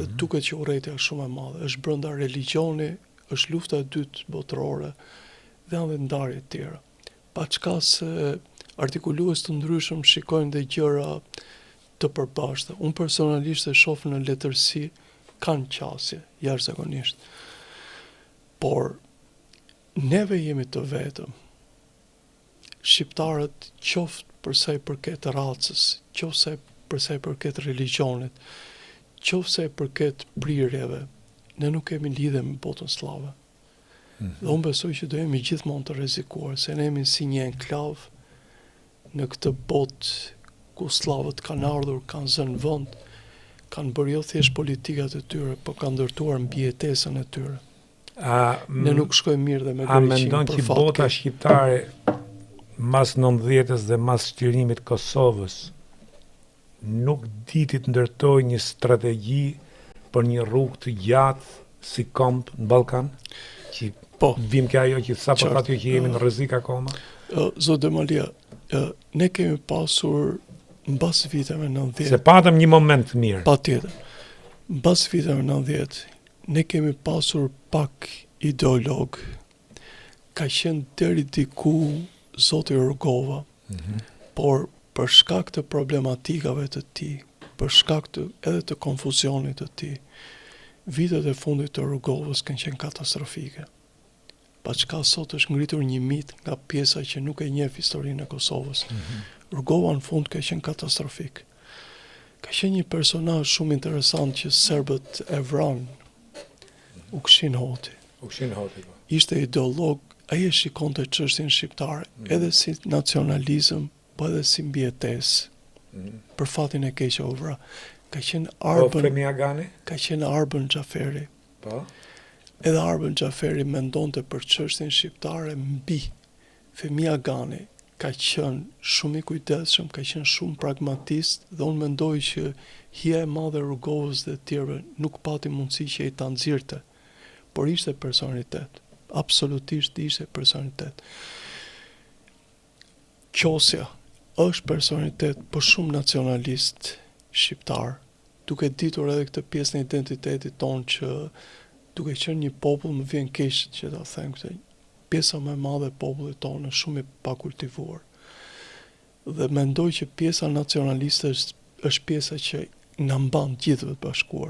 dhe duket që urrejtja është shumë e madhe. Është brenda religioni, është lufta e dytë botërore dhe janë dhe ndarje të tjera. Pa çka se artikulues të ndryshëm shikojnë dhe gjëra të përbashkëta. Unë personalisht e shoh në letërsi kanë qasje, jashtëzakonisht. Por neve jemi të vetëm. Shqiptarët, qoftë për sa i përket racës, qoftë për sa i përket religionit, qoftë sa i përket prirjeve, ne nuk kemi lidhje me botën slave. Dhe unë besoj që do jemi gjithmonë të rrezikuar, se ne jemi si një enklav në këtë botë ku slavët kanë ardhur, kanë zënë vend, kanë bërë jo thjesht politikat e tyre, por kanë ndërtuar mbijetesën e tyre. Ne nuk shkojmë mirë dhe me Greqinë. A mendon që bota shqiptare mas 90-s dhe mas shtirimit Kosovës nuk diti të ndërtoj një strategji për një rrugë të gjatë si komp në Ballkan? Që vim ke ajo që sa për aty që jemi në rrezik akoma? Zot Demalia, ne kemi pasur mbas viteve 90. Se patëm një moment mirë. Patjetër. Mbas viteve 90, ne kemi pasur pak ideolog. Ka qenë deri diku Zoti Rugova, por për shkak të problematikave të tij, për shkak edhe të konfuzionit të tij, vitet e fundit të Rugovës kanë qenë katastrofike. Pa çka sot është ngritur një mit nga pjesa që nuk e njeh historinë e Kosovës. Rugova në fund ka qenë katastrofik. Ka qenë një personazh shumë interesant që serbët e vranë, Ukshin Hoti. Ishte ideolog, ai e shikonte çështjen shqiptare edhe si nacionalizëm, po edhe si mbijetesë. Për fatin e keq u vra. Ka qenë Arbën Xhaferi. Po. Edhe Arbën Xhaferi mendonte për çështjen shqiptare mbi. Femia Gani ka qenë shumë i kujdesshëm, ka qenë shumë pragmatist dhe unë mendoj që hija e madhe e Rugovës dhe të tjerëve nuk pati mundësi që ai ta nxirrte. Por ishte personalitet. Absolutisht ishte personalitet. Qosja është personalitet për shumë nacionalist shqiptar, duke ditur edhe këtë pjesë në identitetit tonë që duke qenë një popull më vjen keq që ta them këtë. Pjesa më e madhe e popullit tonë është shumë e pakultivuar. Dhe mendoj që pjesa nacionaliste është pjesa që na mban gjithëve të bashkuar.